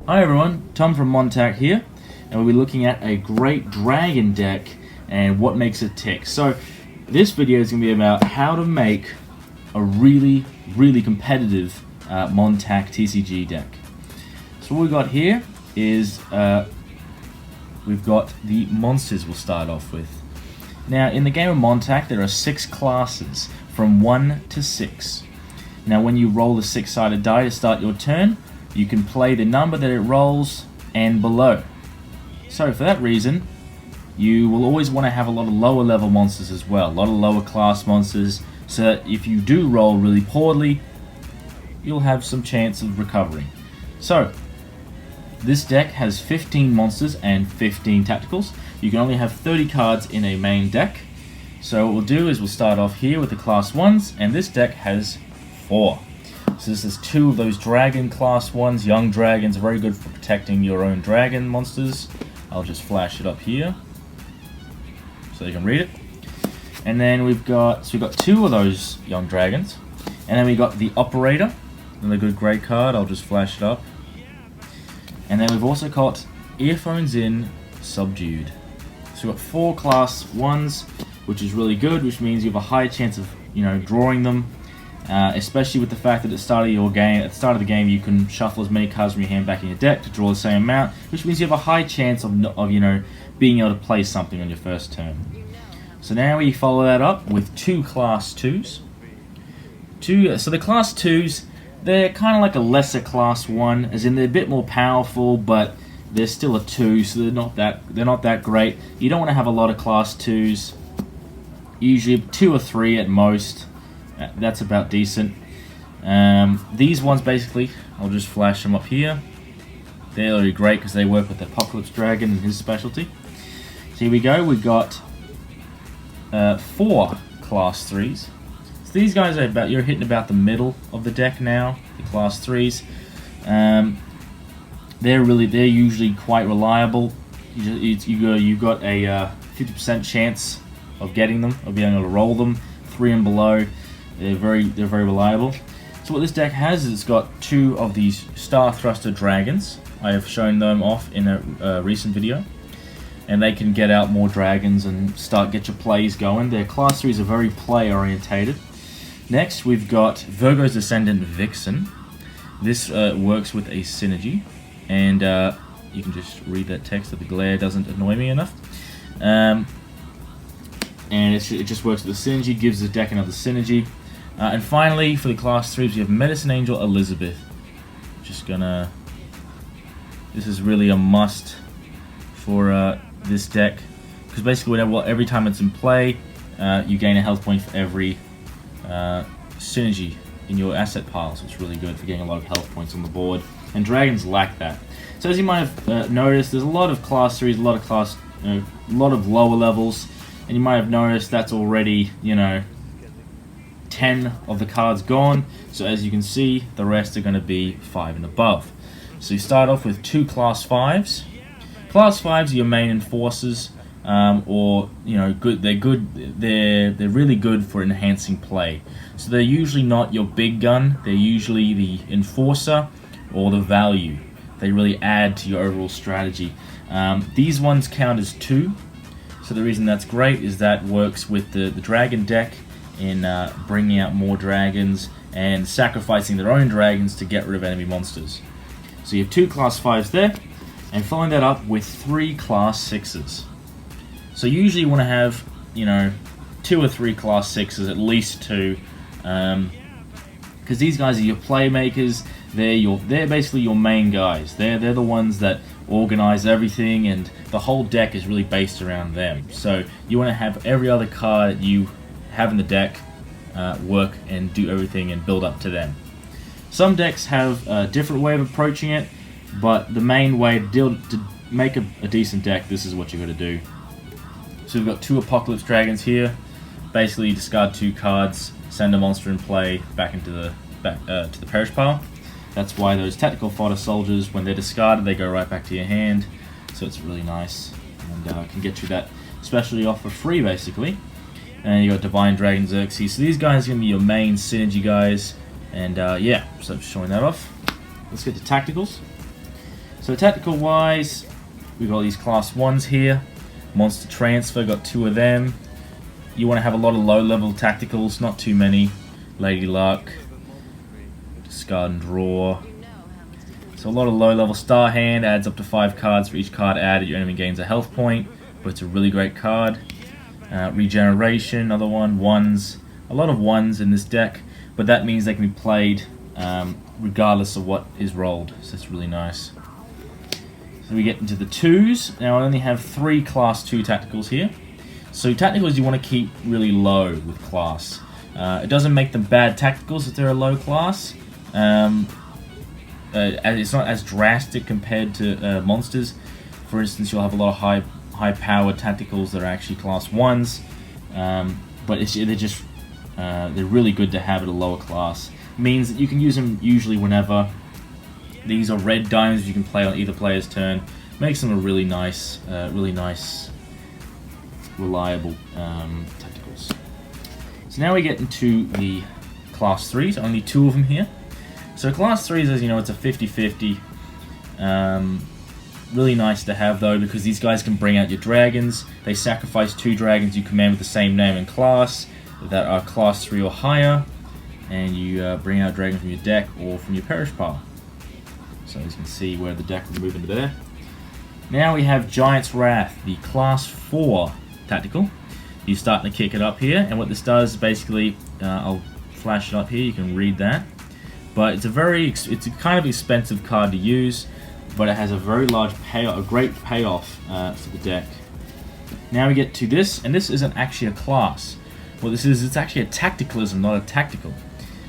Hi everyone, Tom from MonTac here, and we'll be looking at a great dragon deck and what makes it tick. So this video is going to be about how to make a really competitive MonTac TCG deck. So what we've got here is we've got the monsters we'll start off with. Now in the game of MonTac there are 6 classes from 1 to 6. Now when you roll the 6-sided die to start your turn, you can play the number that it rolls and below. So for that reason, you will always want to have a lot of lower level monsters as well, a lot of lower class monsters, so that if you do roll really poorly, you'll have some chance of recovering. So this deck has 15 monsters and 15 tacticals. You can only have 30 cards in a main deck. So what we'll do is we'll start off here with the class 1s, and this deck has 4. So this is 2 of those dragon class 1s, young dragons, very good for protecting your own dragon monsters. I'll just flash it up here so you can read it. And then we've got 2 of those young dragons. And then we got the operator, another good grey card. I'll just flash it up. And then we've also got earphones in subdued. So we've got 4 class 1s, which is really good, which means you have a high chance of drawing them. Especially with the fact that at the start of the game you can shuffle as many cards from your hand back in your deck to draw the same amount, which means you have a high chance of being able to play something on your first turn. So now we follow that up with 2 class 2s. So the class 2s, they're kind of like a lesser class 1, as in they're a bit more powerful, but they're still a 2, so they're not that great. You don't want to have a lot of class 2s. Usually 2 or 3 at most. That's about decent. These ones basically, I'll just flash them up here. They're really great because they work with the Apocalypse Dragon and his specialty. So here we go, we've got 4 class 3s. So these guys are you're hitting about the middle of the deck now, the class 3s. They're usually quite reliable. You've got a 50% chance of getting them, of being able to roll them, 3 and below. They're very reliable. So what this deck has is it's got 2 of these Star Thruster dragons. I have shown them off in a recent video, and they can get out more dragons and get your plays going. Their class 3s are very play orientated. Next we've got Virgo's Descendant Vixen. This works with a synergy, and you can just read that text so the glare doesn't annoy me enough. And it just works with the synergy, gives the deck another synergy. And finally, for the class 3s, we have Medicine Angel Elizabeth. This is really a must for this deck, because basically every time it's in play, you gain a health point for every synergy in your asset pile, so it's really good for getting a lot of health points on the board. And dragons lack that. So as you might have noticed, there's a lot of class 3s, a lot of lower levels. And you might have noticed that's already, 10 of the cards gone. So as you can see, the rest are going to be 5 and above. So you start off with 2 class 5s. Class 5s are your main enforcers, or good. They're really good for enhancing play. So they're usually not your big gun. They're usually the enforcer or the value. They really add to your overall strategy. These ones count as 2. So the reason that's great is that works with the dragon deck in bringing out more dragons and sacrificing their own dragons to get rid of enemy monsters. So you have 2 class 5s there, and following that up with 3 class 6s. So usually you want to have 2 or 3 class 6s, at least 2, because these guys are your playmakers. They're basically your main guys. They're the ones that organize everything, and the whole deck is really based around them. So you want to have every other card you have in the deck work and do everything and build up to them. Some decks have a different way of approaching it, but the main way to make a decent deck, this is what you got to do. So we've got 2 Apocalypse Dragons here. Basically you discard 2 cards, send a monster in play back into the to the perish pile. That's why those tactical fodder soldiers, when they're discarded, they go right back to your hand. So it's really nice, and can get you that specialty off for free, basically. And you got Divine Dragon Xerxes. So these guys are going to be your main synergy guys. And yeah, so I'm showing that off. Let's get to tacticals. So tactical wise, we've got these class 1s here. Monster Transfer, got 2 of them. You want to have a lot of low level tacticals, not too many. Lady Luck, discard and draw. So a lot of low level. Star Hand adds up to 5 cards. For each card added, your enemy gains a health point, but it's a really great card. Regeneration, another one. 1s, a lot of 1s in this deck, but that means they can be played regardless of what is rolled, so it's really nice. So we get into the 2s. Now I only have 3 class 2 tacticals here. So tacticals you want to keep really low with class. It doesn't make them bad tacticals if they're a low class. It's not as drastic compared to monsters. For instance, you'll have a lot of high powered tacticals that are actually class 1s, but they're really good to have at a lower class. Means that you can use them usually whenever. These are red diamonds you can play on either player's turn. Makes them a really nice, reliable tacticals. So now we get into the class 3s, only 2 of them here. So class 3s, as you know, it's a 50-50. Really nice to have though, because these guys can bring out your dragons. They sacrifice 2 dragons you command with the same name and class that are class 3 or higher, and you bring out a dragon from your deck or from your perish pile. So as you can see where the deck will move into there. Now we have Giant's Wrath, the class 4 tactical. You're starting to kick it up here, and what this does is basically, I'll flash it up here, you can read that. But it's a kind of expensive card to use, but it has a very large payoff, a great payoff for the deck. Now we get to this, and this isn't actually a class. What this is, it's actually a tacticalism, not a tactical.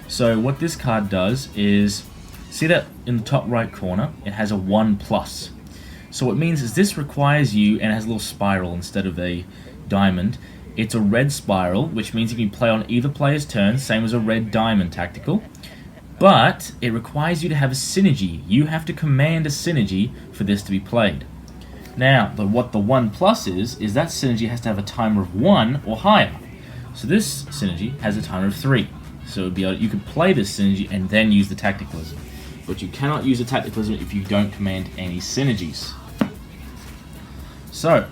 So what this card does is, see that in the top right corner, it has a 1+. So what it means is this requires you, and it has a little spiral instead of a diamond. It's a red spiral, which means you can play on either player's turn, same as a red diamond tactical. But it requires you to have a synergy. You have to command a synergy for this to be played. Now, what the 1+ is that synergy has to have a timer of 1 or higher. So this synergy has a timer of 3. So you could play this synergy and then use the tacticalism. But you cannot use a tacticalism if you don't command any synergies. So,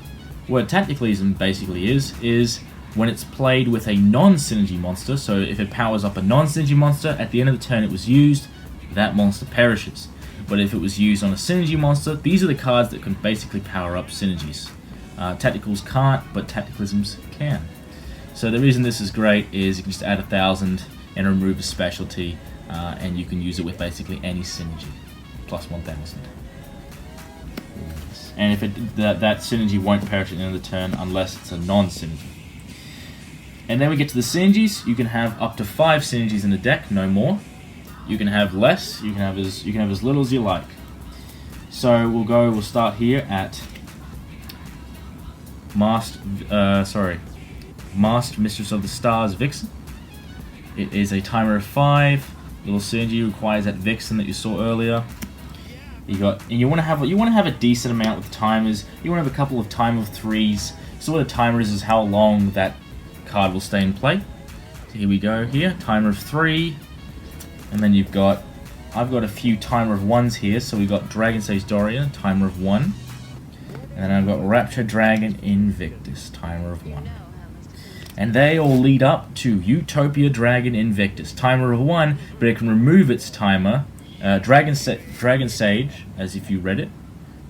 what tacticalism basically is when it's played with a non-synergy monster. So if it powers up a non-synergy monster, at the end of the turn it was used, that monster perishes. But if it was used on a synergy monster, these are the cards that can basically power up synergies. Tacticals can't, but tacticalisms can. So the reason this is great is you can just add 1,000 and remove a specialty, and you can use it with basically any synergy, plus 1,000. And if that synergy won't perish at the end of the turn unless it's a non-synergy. And then we get to the synergies. You can have up to 5 synergies in the deck, no more. You can have less. You can have as little as you like. So we'll start here at Masked Mistress of the Stars Vixen. It is a timer of 5. Little synergy requires that Vixen that you saw earlier. You want to have a decent amount with timers. You want to have a couple of timer of 3s. So what a timer is how long that card will stay in play. So here we go here, timer of 3, and then I've got a few timer of 1s here. So we've got Dragon Sage Doria, timer of 1, and then I've got Rapture Dragon Invictus, timer of 1. And they all lead up to Utopia Dragon Invictus, timer of 1, but it can remove its timer. Dragon Sage, as if you read it,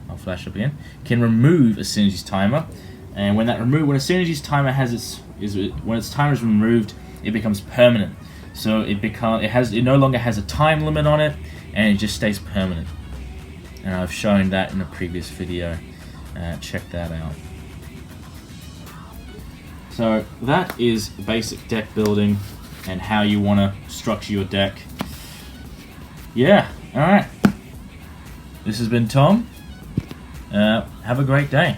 I'll flash up again, can remove a synergy's timer, and when a synergy's timer when its timer is removed, it becomes permanent. So it no longer has a time limit on it, and it just stays permanent. And I've shown that in a previous video. Check that out. So that is basic deck building and how you want to structure your deck. Yeah, alright. This has been Tom. Have a great day.